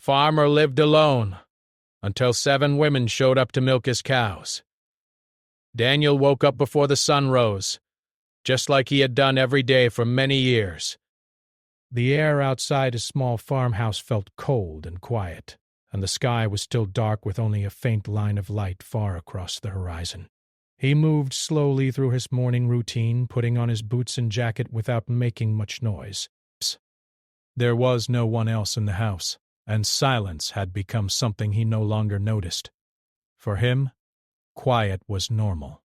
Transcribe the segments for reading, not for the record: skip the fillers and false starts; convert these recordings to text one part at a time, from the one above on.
Farmer lived alone until 7 women showed up to milk his cows. Daniel woke up before the sun rose, just like he had done every day for many years. The air outside his small farmhouse felt cold and quiet, and the sky was still dark with only a faint line of light far across the horizon. He moved slowly through his morning routine, putting on his boots and jacket without making much noise. There was no one else in the house, and silence had become something he no longer noticed. For him, quiet was normal.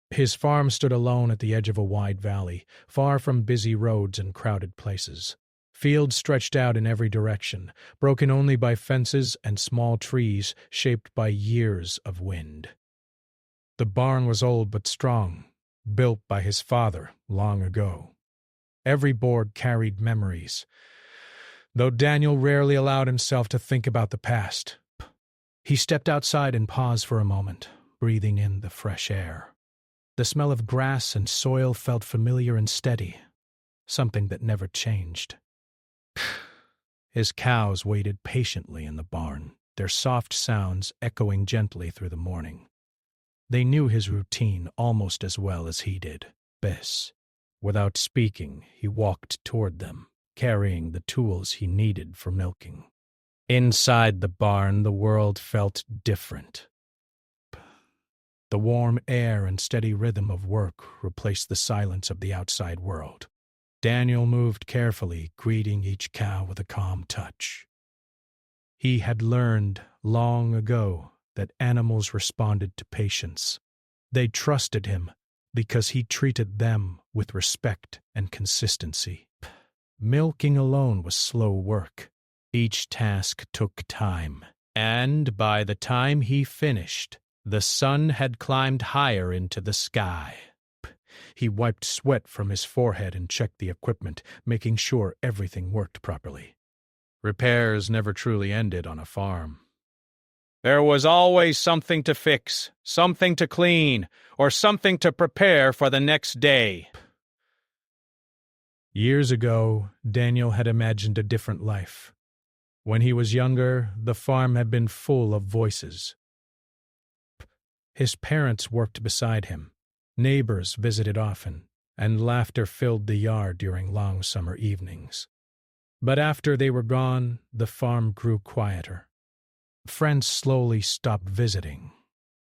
His farm stood alone at the edge of a wide valley, far from busy roads and crowded places. Fields stretched out in every direction, broken only by fences and small trees shaped by years of wind. The barn was old but strong, built by his father long ago. Every board carried memories, though Daniel rarely allowed himself to think about the past. He stepped outside and paused for a moment, breathing in the fresh air. The smell of grass and soil felt familiar and steady, something that never changed. His cows waited patiently in the barn, their soft sounds echoing gently through the morning. They knew his routine almost as well as he did. Bess. Without speaking, he walked toward them, carrying the tools he needed for milking. Inside the barn, the world felt different. The warm air and steady rhythm of work replaced the silence of the outside world. Daniel moved carefully, greeting each cow with a calm touch. He had learned long ago that animals responded to patience. They trusted him because he treated them with respect and consistency. Milking alone was slow work. Each task took time, and by the time he finished, the sun had climbed higher into the sky. He wiped sweat from his forehead and checked the equipment, making sure everything worked properly. Repairs never truly ended on a farm. There was always something to fix, something to clean, or something to prepare for the next day. Years ago, Daniel had imagined a different life. When he was younger, the farm had been full of voices. His parents worked beside him. Neighbors visited often, and laughter filled the yard during long summer evenings. But after they were gone, the farm grew quieter. Friends slowly stopped visiting,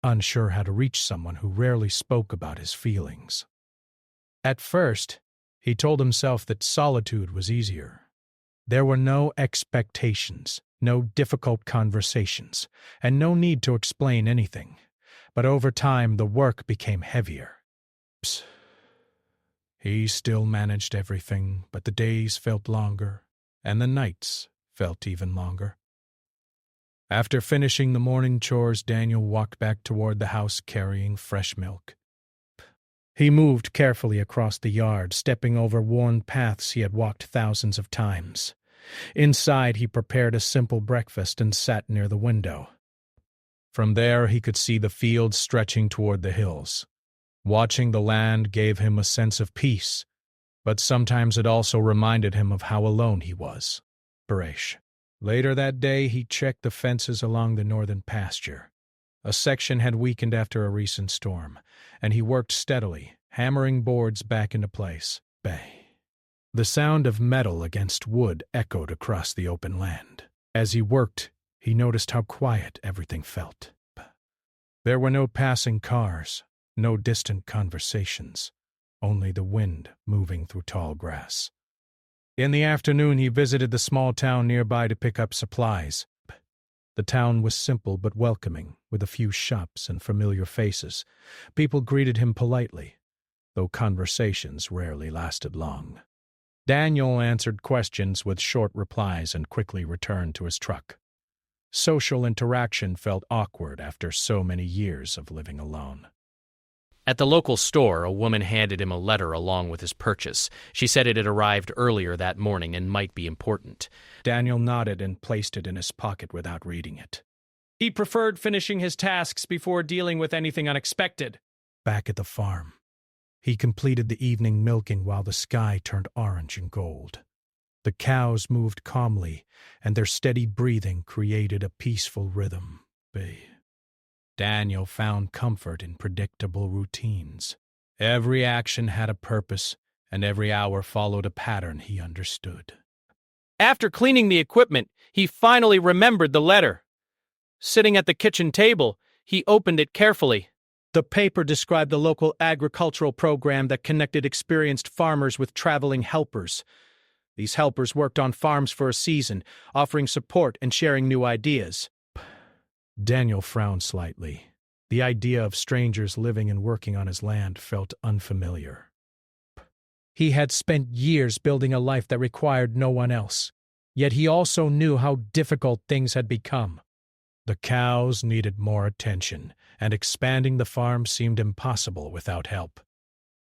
unsure how to reach someone who rarely spoke about his feelings. At first, he told himself that solitude was easier. There were no expectations, no difficult conversations, and no need to explain anything. But over time, the work became heavier. He still managed everything, but the days felt longer, and the nights felt even longer. After finishing the morning chores, Daniel walked back toward the house carrying fresh milk. He moved carefully across the yard, stepping over worn paths he had walked thousands of times. Inside, he prepared a simple breakfast and sat near the window. From there, he could see the fields stretching toward the hills. Watching the land gave him a sense of peace, but sometimes it also reminded him of how alone he was. Paresh. Later that day, he checked the fences along the northern pasture. A section had weakened after a recent storm, and he worked steadily, hammering boards back into place. Bay. The sound of metal against wood echoed across the open land. As he worked, he noticed how quiet everything felt. There were no passing cars, no distant conversations, only the wind moving through tall grass. In the afternoon, he visited the small town nearby to pick up supplies. The town was simple but welcoming, with a few shops and familiar faces. People greeted him politely, though conversations rarely lasted long. Daniel answered questions with short replies and quickly returned to his truck. Social interaction felt awkward after so many years of living alone. At the local store, a woman handed him a letter along with his purchase. She said it had arrived earlier that morning and might be important. Daniel nodded and placed it in his pocket without reading it. He preferred finishing his tasks before dealing with anything unexpected. Back at the farm, he completed the evening milking while the sky turned orange and gold. The cows moved calmly, and their steady breathing created a peaceful rhythm. Daniel found comfort in predictable routines. Every action had a purpose, and every hour followed a pattern he understood. After cleaning the equipment, he finally remembered the letter. Sitting at the kitchen table, he opened it carefully. The paper described the local agricultural program that connected experienced farmers with traveling helpers. These helpers worked on farms for a season, offering support and sharing new ideas. Daniel frowned slightly. The idea of strangers living and working on his land felt unfamiliar. He had spent years building a life that required no one else, yet he also knew how difficult things had become. The cows needed more attention, and expanding the farm seemed impossible without help.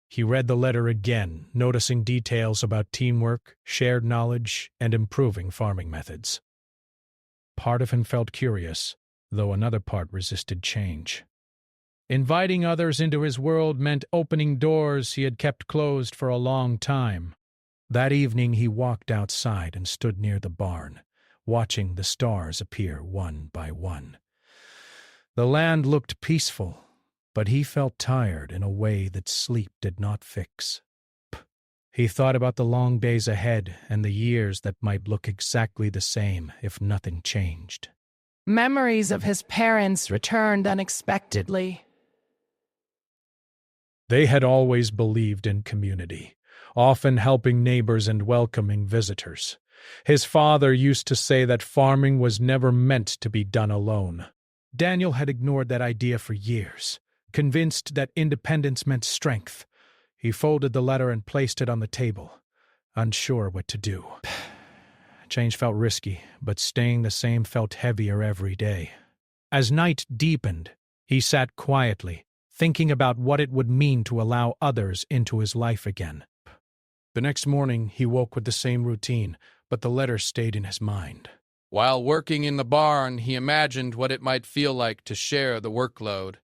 He read the letter again, noticing details about teamwork, shared knowledge, and improving farming methods. Part of him felt curious, though another part resisted change. Inviting others into his world meant opening doors he had kept closed for a long time. That evening he walked outside and stood near the barn, watching the stars appear one by one. The land looked peaceful, but he felt tired in a way that sleep did not fix. He thought about the long days ahead and the years that might look exactly the same if nothing changed. Memories of his parents returned unexpectedly. They had always believed in community, often helping neighbors and welcoming visitors. His father used to say that farming was never meant to be done alone. Daniel had ignored that idea for years, convinced that independence meant strength. He folded the letter and placed it on the table, unsure what to do. Change felt risky, but staying the same felt heavier every day. As night deepened, he sat quietly, thinking about what it would mean to allow others into his life again. The next morning, he woke with the same routine, but the letter stayed in his mind. While working in the barn, he imagined what it might feel like to share the workload.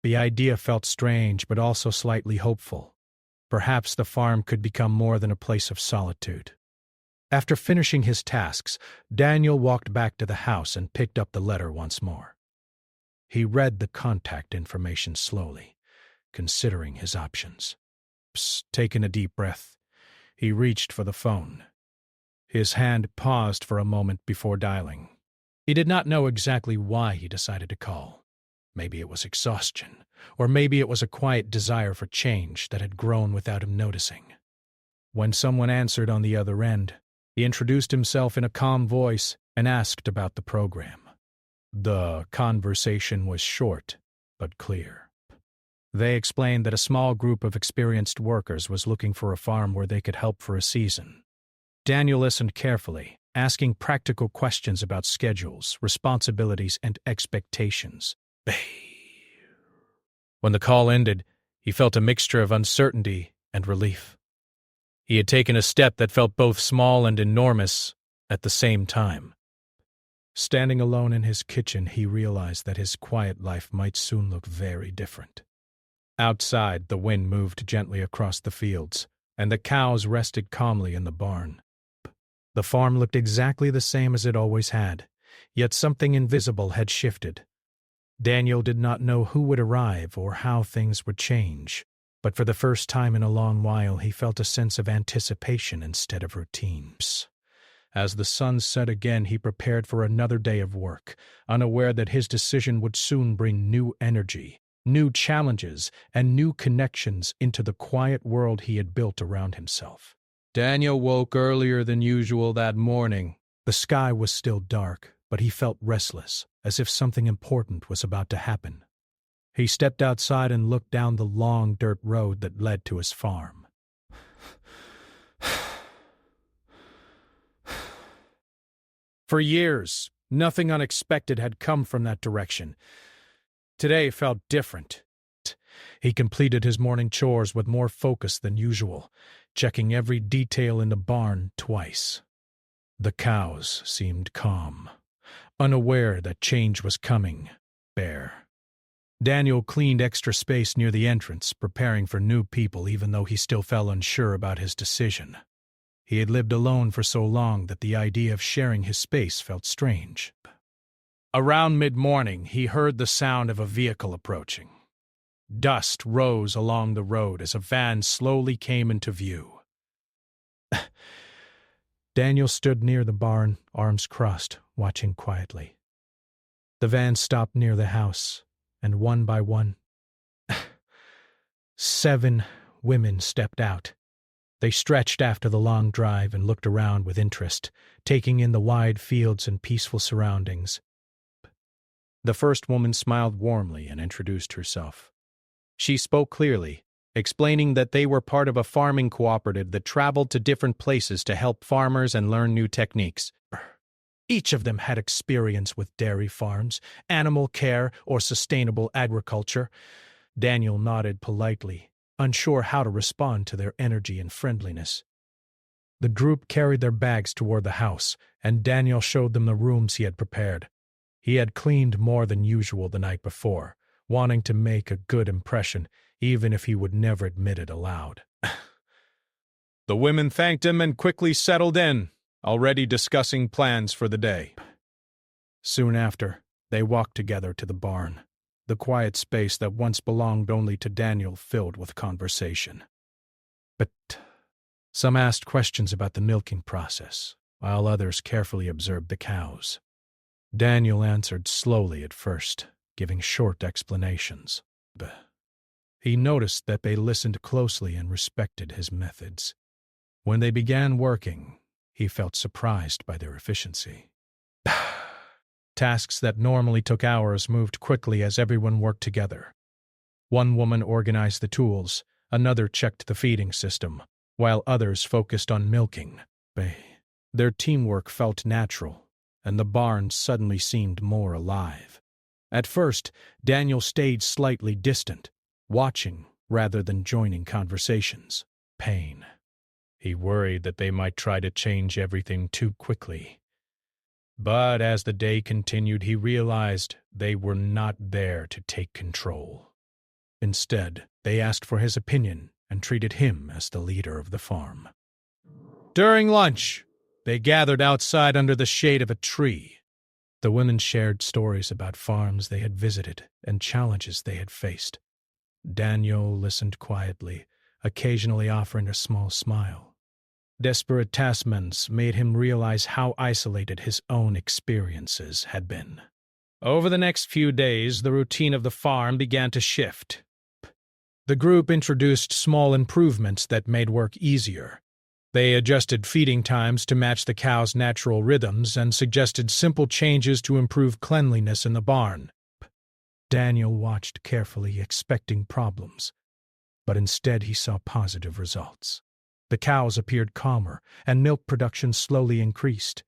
The idea felt strange, but also slightly hopeful. Perhaps the farm could become more than a place of solitude. After finishing his tasks, Daniel walked back to the house and picked up the letter once more. He read the contact information slowly, considering his options. Taking a deep breath, he reached for the phone. His hand paused for a moment before dialing. He did not know exactly why he decided to call. Maybe it was exhaustion, or maybe it was a quiet desire for change that had grown without him noticing. When someone answered on the other end, he introduced himself in a calm voice and asked about the program. The conversation was short, but clear. They explained that a small group of experienced workers was looking for a farm where they could help for a season. Daniel listened carefully, asking practical questions about schedules, responsibilities, and expectations. When the call ended, he felt a mixture of uncertainty and relief. He had taken a step that felt both small and enormous at the same time. Standing alone in his kitchen, he realized that his quiet life might soon look very different. Outside, the wind moved gently across the fields, and the cows rested calmly in the barn. The farm looked exactly the same as it always had, yet something invisible had shifted. Daniel did not know who would arrive or how things would change, but for the first time in a long while he felt a sense of anticipation instead of routine. As the sun set again, he prepared for another day of work, unaware that his decision would soon bring new energy, new challenges, and new connections into the quiet world he had built around himself. Daniel woke earlier than usual that morning. The sky was still dark, but he felt restless, as if something important was about to happen. He stepped outside and looked down the long dirt road that led to his farm. For years, nothing unexpected had come from that direction. Today felt different. He completed his morning chores with more focus than usual, checking every detail in the barn twice. The cows seemed calm, unaware that change was coming. Daniel cleaned extra space near the entrance, preparing for new people even though he still felt unsure about his decision. He had lived alone for so long that the idea of sharing his space felt strange. Around mid-morning, he heard the sound of a vehicle approaching. Dust rose along the road as a van slowly came into view. Daniel stood near the barn, arms crossed, watching quietly. The van stopped near the house, and one by one, 7 women stepped out. They stretched after the long drive and looked around with interest, taking in the wide fields and peaceful surroundings. The first woman smiled warmly and introduced herself. She spoke clearly, explaining that they were part of a farming cooperative that traveled to different places to help farmers and learn new techniques. Each of them had experience with dairy farms, animal care, or sustainable agriculture. Daniel nodded politely, unsure how to respond to their energy and friendliness. The group carried their bags toward the house, and Daniel showed them the rooms he had prepared. He had cleaned more than usual the night before, wanting to make a good impression, even if he would never admit it aloud. The women thanked him and quickly settled in, already discussing plans for the day. Soon after, they walked together to the barn, the quiet space that once belonged only to Daniel filled with conversation. But some asked questions about the milking process, while others carefully observed the cows. Daniel answered slowly at first, giving short explanations. He noticed that they listened closely and respected his methods. When they began working, he felt surprised by their efficiency. Tasks that normally took hours moved quickly as everyone worked together. One woman organized the tools, another checked the feeding system, while others focused on milking. Their teamwork felt natural, and the barn suddenly seemed more alive. At first, Daniel stayed slightly distant, watching rather than joining conversations. Pain. He worried that they might try to change everything too quickly. But as the day continued, he realized they were not there to take control. Instead, they asked for his opinion and treated him as the leader of the farm. During lunch, they gathered outside under the shade of a tree. The women shared stories about farms they had visited and challenges they had faced. Daniel listened quietly, occasionally offering a small smile. Desperate taskmen made him realize how isolated his own experiences had been. Over the next few days, the routine of the farm began to shift. The group introduced small improvements that made work easier. They adjusted feeding times to match the cows' natural rhythms and suggested simple changes to improve cleanliness in the barn. Daniel watched carefully, expecting problems, but instead he saw positive results. The cows appeared calmer, and milk production slowly increased.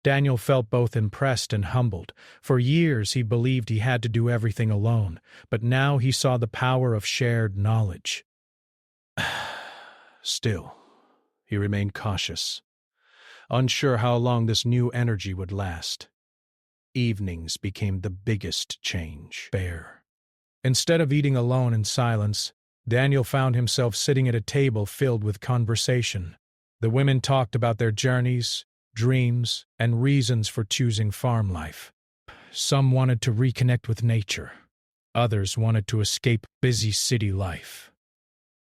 Daniel felt both impressed and humbled. For years he believed he had to do everything alone, but now he saw the power of shared knowledge. Still, he remained cautious, unsure how long this new energy would last. Evenings became the biggest change. Instead of eating alone in silence, Daniel found himself sitting at a table filled with conversation. The women talked about their journeys, dreams, and reasons for choosing farm life. Some wanted to reconnect with nature. Others wanted to escape busy city life.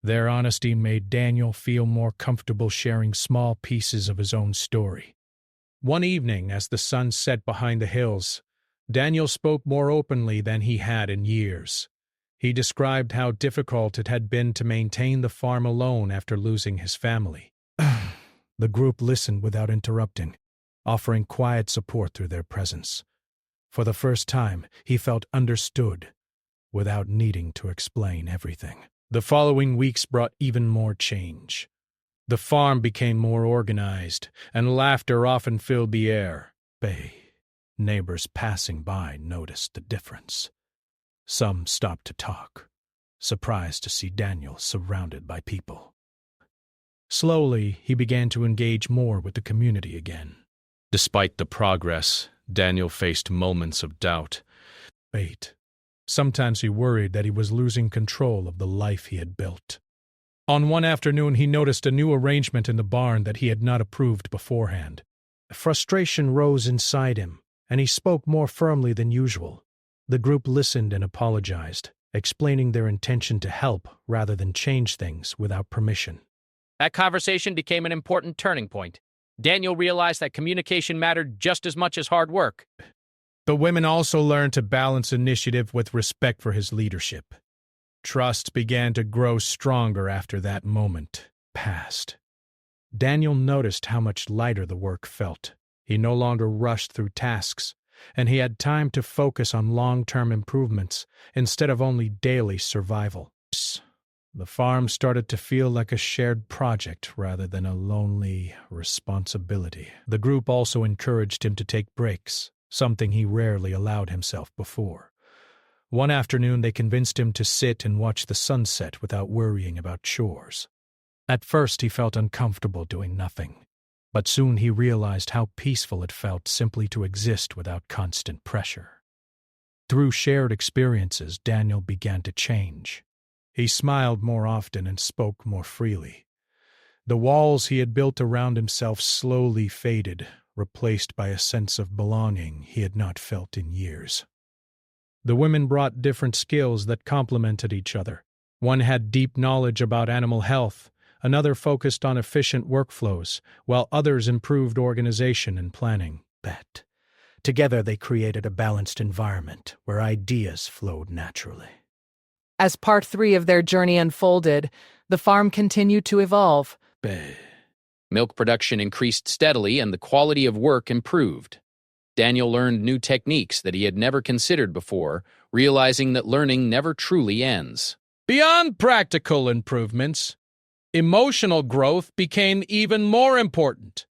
Their honesty made Daniel feel more comfortable sharing small pieces of his own story. One evening, as the sun set behind the hills, Daniel spoke more openly than he had in years. He described how difficult it had been to maintain the farm alone after losing his family. The group listened without interrupting, offering quiet support through their presence. For the first time, he felt understood, without needing to explain everything. The following weeks brought even more change. The farm became more organized, and laughter often filled the air. Neighbors passing by noticed the difference. Some stopped to talk, surprised to see Daniel surrounded by people. Slowly, he began to engage more with the community again. Despite the progress, Daniel faced moments of doubt. Sometimes he worried that he was losing control of the life he had built. On one afternoon, he noticed a new arrangement in the barn that he had not approved beforehand. Frustration rose inside him, and he spoke more firmly than usual. The group listened and apologized, explaining their intention to help rather than change things without permission. That conversation became an important turning point. Daniel realized that communication mattered just as much as hard work. The women also learned to balance initiative with respect for his leadership. Trust began to grow stronger after that moment passed. Daniel noticed how much lighter the work felt. He no longer rushed through tasks, and he had time to focus on long-term improvements instead of only daily survival. The farm started to feel like a shared project rather than a lonely responsibility. The group also encouraged him to take breaks, something he rarely allowed himself before. One afternoon, they convinced him to sit and watch the sunset without worrying about chores. At first, he felt uncomfortable doing nothing, but soon he realized how peaceful it felt simply to exist without constant pressure. Through shared experiences, Daniel began to change. He smiled more often and spoke more freely. The walls he had built around himself slowly faded, replaced by a sense of belonging he had not felt in years. The women brought different skills that complemented each other. One had deep knowledge about animal health, another focused on efficient workflows, while others improved organization and planning. Together they created a balanced environment where ideas flowed naturally. As part 3 of their journey unfolded, the farm continued to evolve. Milk production increased steadily and the quality of work improved. Daniel learned new techniques that he had never considered before, realizing that learning never truly ends. Beyond practical improvements, emotional growth became even more important.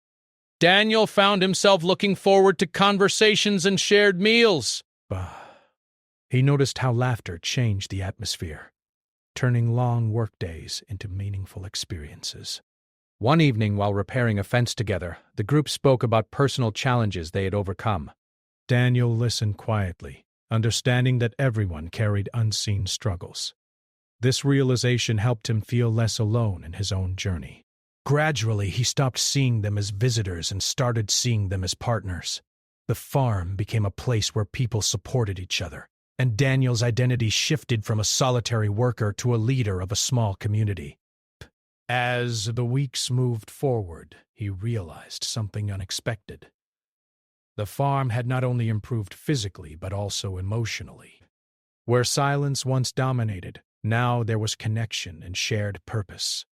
Daniel found himself looking forward to conversations and shared meals. He noticed how laughter changed the atmosphere, turning long workdays into meaningful experiences. One evening, while repairing a fence together, the group spoke about personal challenges they had overcome. Daniel listened quietly, understanding that everyone carried unseen struggles. This realization helped him feel less alone in his own journey. Gradually, he stopped seeing them as visitors and started seeing them as partners. The farm became a place where people supported each other, and Daniel's identity shifted from a solitary worker to a leader of a small community. As the weeks moved forward, he realized something unexpected. The farm had not only improved physically, but also emotionally. Where silence once dominated, now there was connection and shared purpose.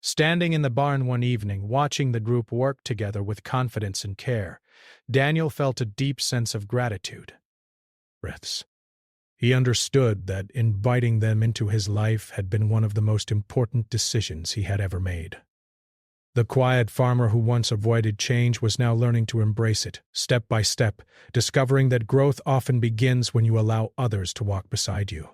Standing in the barn one evening, watching the group work together with confidence and care, Daniel felt a deep sense of gratitude. He understood that inviting them into his life had been one of the most important decisions he had ever made. The quiet farmer who once avoided change was now learning to embrace it, step by step, discovering that growth often begins when you allow others to walk beside you.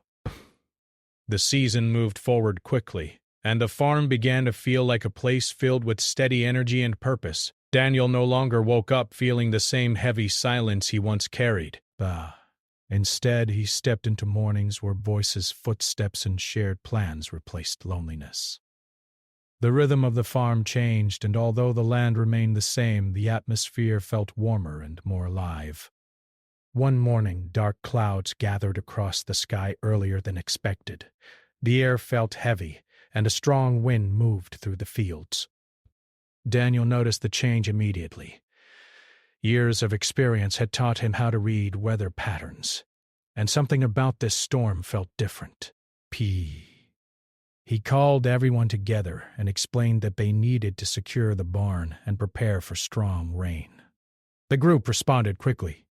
The season moved forward quickly, and the farm began to feel like a place filled with steady energy and purpose. Daniel no longer woke up feeling the same heavy silence he once carried. Instead, he stepped into mornings where voices, footsteps, and shared plans replaced loneliness. The rhythm of the farm changed, and although the land remained the same, the atmosphere felt warmer and more alive. One morning, dark clouds gathered across the sky earlier than expected. The air felt heavy, and a strong wind moved through the fields. Daniel noticed the change immediately. Years of experience had taught him how to read weather patterns, and something about this storm felt different. He called everyone together and explained that they needed to secure the barn and prepare for strong rain. The group responded quickly.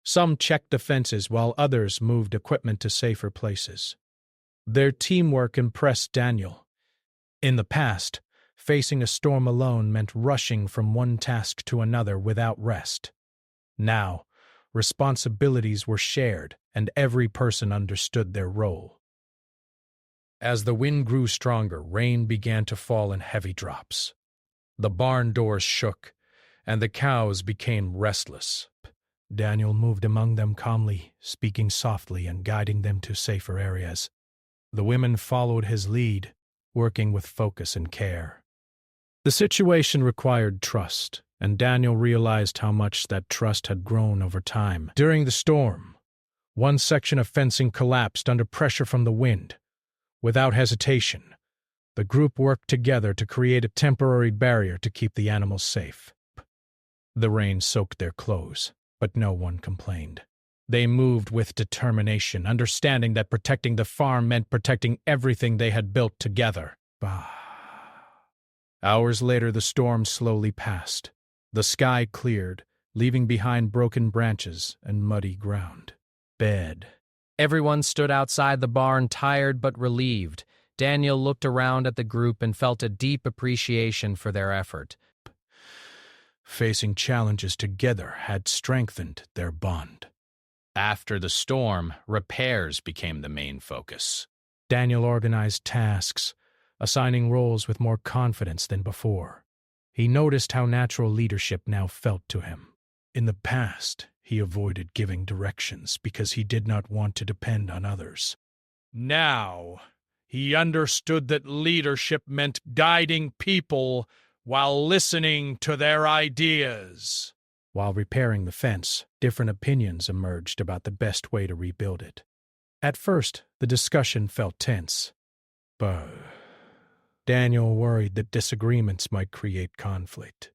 Some checked the fences while others moved equipment to safer places. Their teamwork impressed Daniel. In the past, facing a storm alone meant rushing from one task to another without rest. Now, responsibilities were shared, and every person understood their role. As the wind grew stronger, rain began to fall in heavy drops. The barn doors shook, and the cows became restless. Daniel moved among them calmly, speaking softly and guiding them to safer areas. The women followed his lead, working with focus and care. The situation required trust, and Daniel realized how much that trust had grown over time. During the storm, one section of fencing collapsed under pressure from the wind. Without hesitation, the group worked together to create a temporary barrier to keep the animals safe. The rain soaked their clothes, but no one complained. They moved with determination, understanding that protecting the farm meant protecting everything they had built together. Hours later, the storm slowly passed. The sky cleared, leaving behind broken branches and muddy ground. Bed. Everyone stood outside the barn, tired but relieved. Daniel looked around at the group and felt a deep appreciation for their effort. Facing challenges together had strengthened their bond. After the storm, repairs became the main focus. Daniel organized tasks, assigning roles with more confidence than before. He noticed how natural leadership now felt to him. In the past, he avoided giving directions because he did not want to depend on others. Now, he understood that leadership meant guiding people while listening to their ideas. While repairing the fence, different opinions emerged about the best way to rebuild it. At first, the discussion felt tense, but Daniel worried that disagreements might create conflict.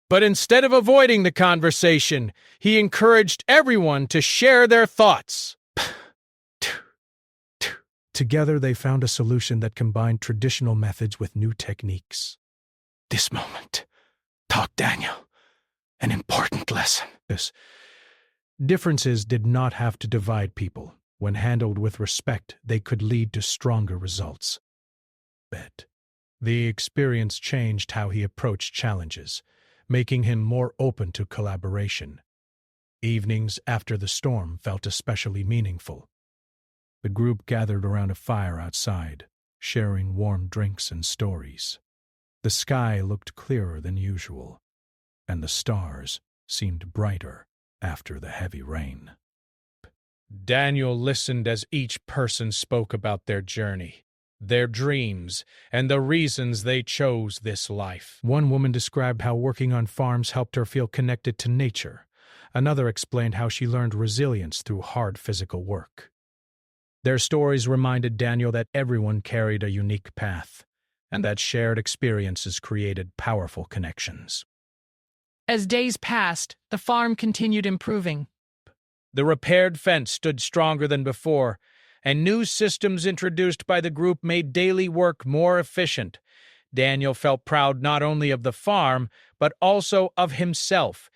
But instead of avoiding the conversation, he encouraged everyone to share their thoughts. Together, they found a solution that combined traditional methods with new techniques. This moment taught Daniel an important lesson. Differences did not have to divide people. When handled with respect, they could lead to stronger results. The experience changed how he approached challenges, making him more open to collaboration. Evenings after the storm felt especially meaningful. The group gathered around a fire outside, sharing warm drinks and stories. The sky looked clearer than usual, and the stars seemed brighter after the heavy rain. Daniel listened as each person spoke about their journey, their dreams, and the reasons they chose this life. One woman described how working on farms helped her feel connected to nature. Another explained how she learned resilience through hard physical work. Their stories reminded Daniel that everyone carried a unique path, and that shared experiences created powerful connections. As days passed, the farm continued improving. The repaired fence stood stronger than before, and new systems introduced by the group made daily work more efficient. Daniel felt proud not only of the farm, but also of himself.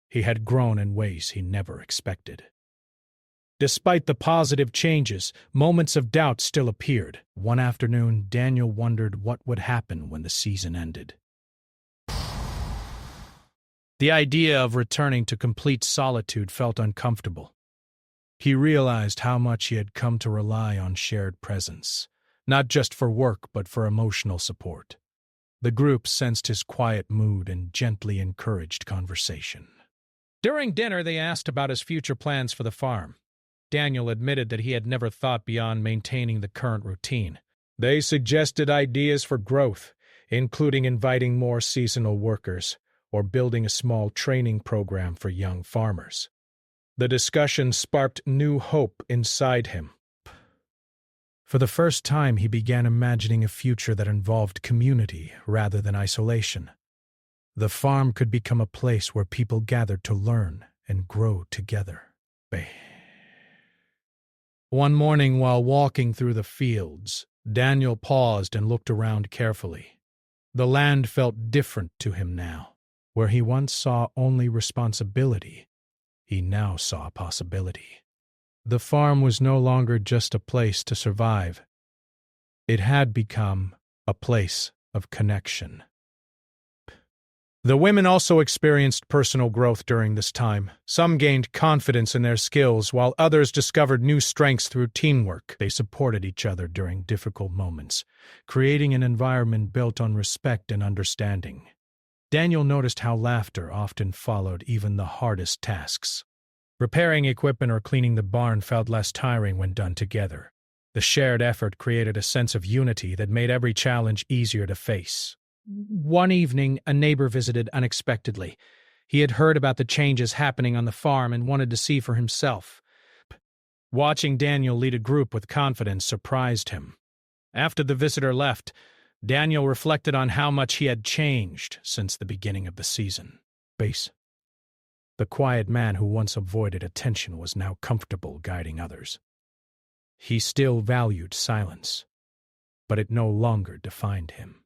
He had grown in ways he never expected. Despite the positive changes, moments of doubt still appeared. One afternoon, Daniel wondered what would happen when the season ended. The idea of returning to complete solitude felt uncomfortable. He realized how much he had come to rely on shared presence, not just for work but for emotional support. The group sensed his quiet mood and gently encouraged conversation. During dinner, they asked about his future plans for the farm. Daniel admitted that he had never thought beyond maintaining the current routine. They suggested ideas for growth, including inviting more seasonal workers or building a small training program for young farmers. The discussion sparked new hope inside him. For the first time, he began imagining a future that involved community rather than isolation. The farm could become a place where people gathered to learn and grow together. One morning, while walking through the fields, Daniel paused and looked around carefully. The land felt different to him now. Where he once saw only responsibility, he now saw possibility. The farm was no longer just a place to survive. It had become a place of connection. The women also experienced personal growth during this time. Some gained confidence in their skills, while others discovered new strengths through teamwork. They supported each other during difficult moments, creating an environment built on respect and understanding. Daniel noticed how laughter often followed even the hardest tasks. Repairing equipment or cleaning the barn felt less tiring when done together. The shared effort created a sense of unity that made every challenge easier to face. One evening, a neighbor visited unexpectedly. He had heard about the changes happening on the farm and wanted to see for himself. Watching Daniel lead a group with confidence surprised him. After the visitor left, Daniel reflected on how much he had changed since the beginning of the season. The quiet man who once avoided attention was now comfortable guiding others. He still valued silence, but it no longer defined him.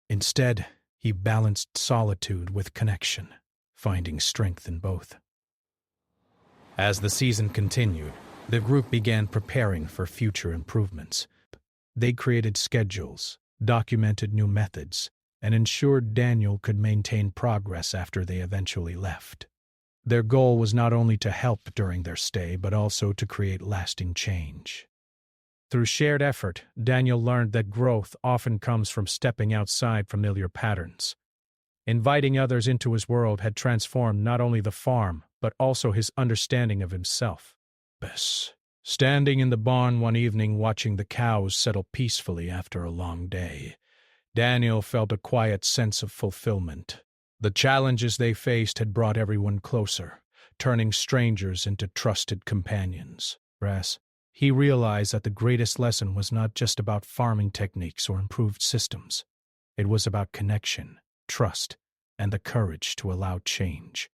Instead, he balanced solitude with connection, finding strength in both. As the season continued, the group began preparing for future improvements. They created schedules, documented new methods, and ensured Daniel could maintain progress after they eventually left. Their goal was not only to help during their stay, but also to create lasting change. Through shared effort, Daniel learned that growth often comes from stepping outside familiar patterns. Inviting others into his world had transformed not only the farm, but also his understanding of himself. Standing in the barn one evening watching the cows settle peacefully after a long day, Daniel felt a quiet sense of fulfillment. The challenges they faced had brought everyone closer, turning strangers into trusted companions. He realized that the greatest lesson was not just about farming techniques or improved systems. It was about connection, trust, and the courage to allow change.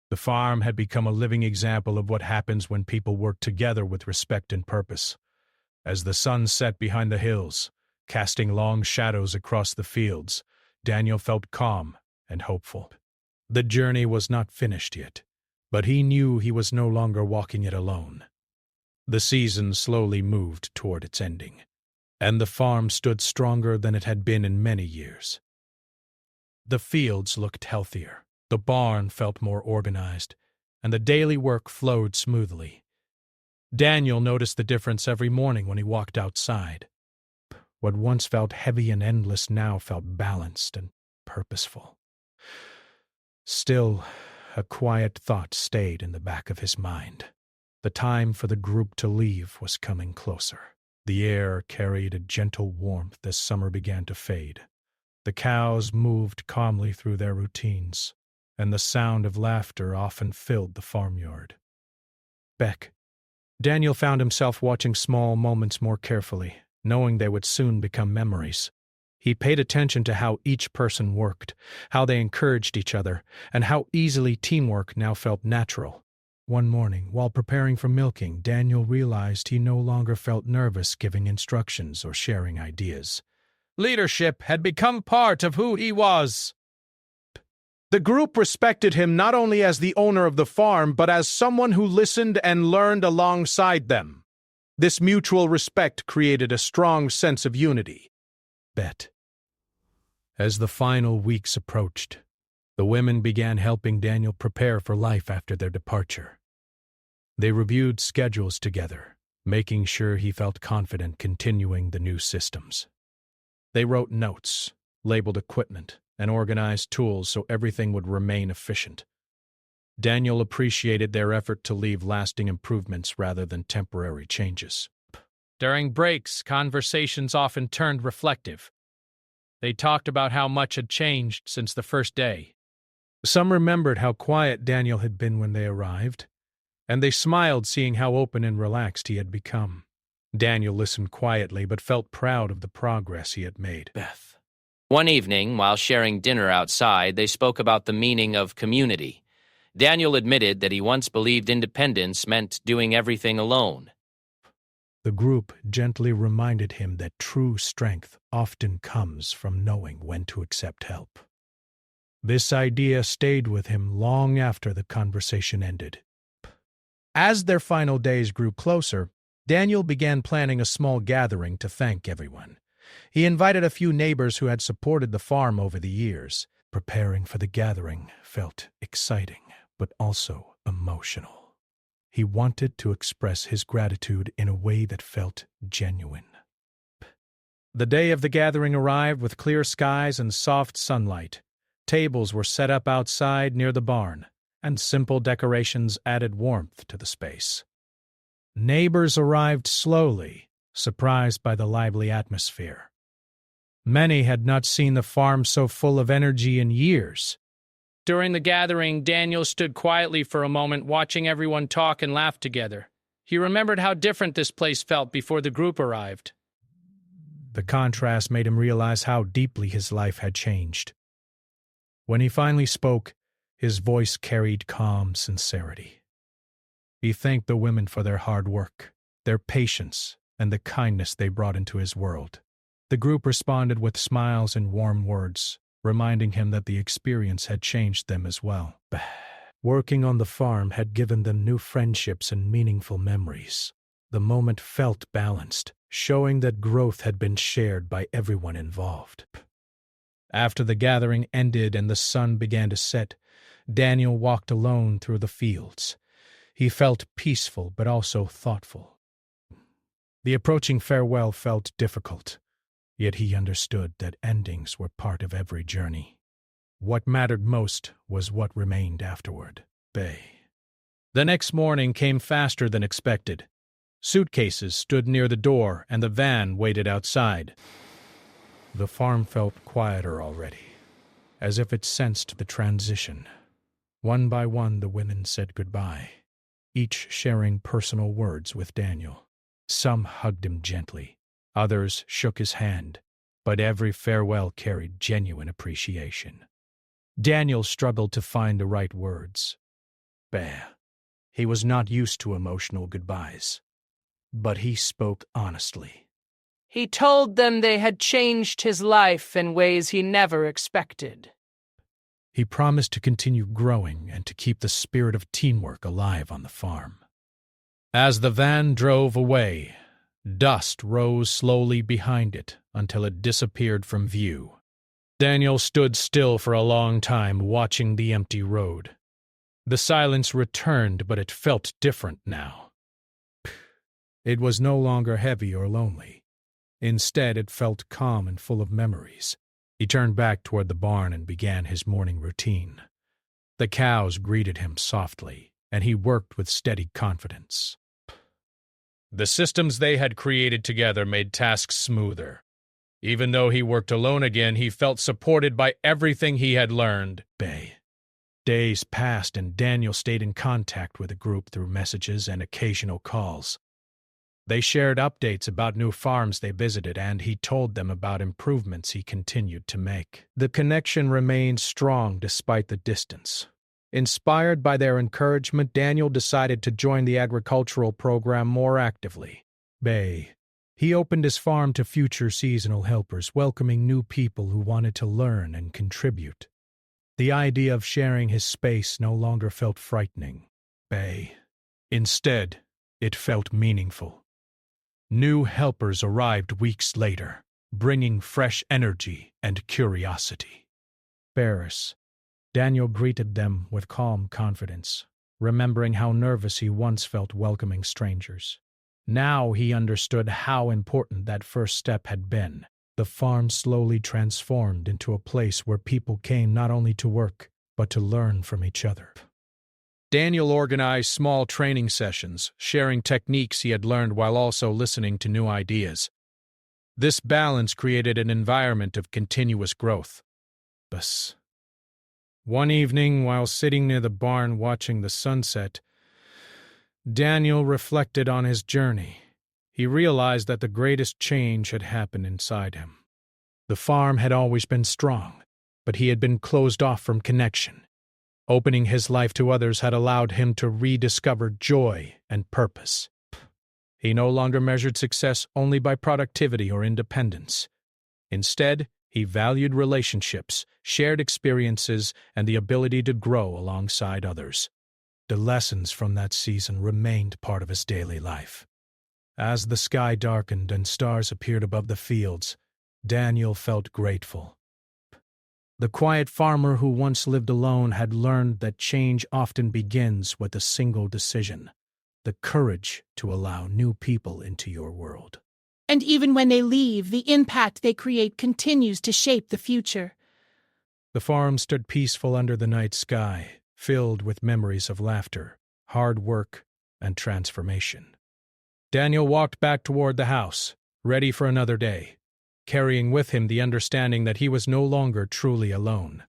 The farm had become a living example of what happens when people work together with respect and purpose. As the sun set behind the hills, casting long shadows across the fields, Daniel felt calm and hopeful. The journey was not finished yet, but he knew he was no longer walking it alone. The season slowly moved toward its ending, and the farm stood stronger than it had been in many years. The fields looked healthier, the barn felt more organized, and the daily work flowed smoothly. Daniel noticed the difference every morning when he walked outside. What once felt heavy and endless now felt balanced and purposeful. Still, a quiet thought stayed in the back of his mind. The time for the group to leave was coming closer. The air carried a gentle warmth as summer began to fade. The cows moved calmly through their routines, and the sound of laughter often filled the farmyard. Daniel found himself watching small moments more carefully, knowing they would soon become memories. He paid attention to how each person worked, how they encouraged each other, and how easily teamwork now felt natural. One morning, while preparing for milking, Daniel realized he no longer felt nervous giving instructions or sharing ideas. Leadership had become part of who he was. The group respected him not only as the owner of the farm, but as someone who listened and learned alongside them. This mutual respect created a strong sense of unity. As the final weeks approached, the women began helping Daniel prepare for life after their departure. They reviewed schedules together, making sure he felt confident continuing the new systems. They wrote notes, labeled equipment, and organized tools so everything would remain efficient. Daniel appreciated their effort to leave lasting improvements rather than temporary changes. During breaks, conversations often turned reflective. They talked about how much had changed since the first day. Some remembered how quiet Daniel had been when they arrived, and they smiled seeing how open and relaxed he had become. Daniel listened quietly but felt proud of the progress he had made. One evening, while sharing dinner outside, they spoke about the meaning of community. Daniel admitted that he once believed independence meant doing everything alone. The group gently reminded him that true strength often comes from knowing when to accept help. This idea stayed with him long after the conversation ended. As their final days grew closer, Daniel began planning a small gathering to thank everyone. He invited a few neighbors who had supported the farm over the years. Preparing for the gathering felt exciting, but also emotional. He wanted to express his gratitude in a way that felt genuine. The day of the gathering arrived with clear skies and soft sunlight. Tables were set up outside near the barn, and simple decorations added warmth to the space. Neighbors arrived slowly, surprised by the lively atmosphere. Many had not seen the farm so full of energy in years. During the gathering, Daniel stood quietly for a moment, watching everyone talk and laugh together. He remembered how different this place felt before the group arrived. The contrast made him realize how deeply his life had changed. When he finally spoke, his voice carried calm sincerity. He thanked the women for their hard work, their patience, and the kindness they brought into his world. The group responded with smiles and warm words, reminding him that the experience had changed them as well. Working on the farm had given them new friendships and meaningful memories. The moment felt balanced, showing that growth had been shared by everyone involved. After the gathering ended and the sun began to set, Daniel walked alone through the fields. He felt peaceful but also thoughtful. The approaching farewell felt difficult, yet he understood that endings were part of every journey. What mattered most was what remained afterward. The next morning came faster than expected. Suitcases stood near the door and the van waited outside. The farm felt quieter already, as if it sensed the transition. One by one the women said goodbye, each sharing personal words with Daniel. Some hugged him gently, others shook his hand, but every farewell carried genuine appreciation. Daniel struggled to find the right words. He was not used to emotional goodbyes, but he spoke honestly. He told them they had changed his life in ways he never expected. He promised to continue growing and to keep the spirit of teamwork alive on the farm. As the van drove away, dust rose slowly behind it until it disappeared from view. Daniel stood still for a long time, watching the empty road. The silence returned, but it felt different now. It was no longer heavy or lonely. Instead, it felt calm and full of memories. He turned back toward the barn and began his morning routine. The cows greeted him softly, and he worked with steady confidence. The systems they had created together made tasks smoother. Even though he worked alone again, he felt supported by everything he had learned. Days passed and Daniel stayed in contact with the group through messages and occasional calls. They shared updates about new farms they visited, and he told them about improvements he continued to make. The connection remained strong despite the distance. Inspired by their encouragement, Daniel decided to join the agricultural program more actively. He opened his farm to future seasonal helpers, welcoming new people who wanted to learn and contribute. The idea of sharing his space no longer felt frightening. Instead, it felt meaningful. New helpers arrived weeks later, bringing fresh energy and curiosity. Daniel greeted them with calm confidence, remembering how nervous he once felt welcoming strangers. Now he understood how important that first step had been. The farm slowly transformed into a place where people came not only to work, but to learn from each other. Daniel organized small training sessions, sharing techniques he had learned while also listening to new ideas. This balance created an environment of continuous growth. One evening, while sitting near the barn watching the sunset, Daniel reflected on his journey. He realized that the greatest change had happened inside him. The farm had always been strong, but he had been closed off from connection. Opening his life to others had allowed him to rediscover joy and purpose. He no longer measured success only by productivity or independence. Instead, he valued relationships, shared experiences, and the ability to grow alongside others. The lessons from that season remained part of his daily life. As the sky darkened and stars appeared above the fields, Daniel felt grateful. The quiet farmer who once lived alone had learned that change often begins with a single decision: the courage to allow new people into your world. And even when they leave, the impact they create continues to shape the future. The farm stood peaceful under the night sky, filled with memories of laughter, hard work, and transformation. Daniel walked back toward the house, ready for another day, carrying with him the understanding that he was no longer truly alone.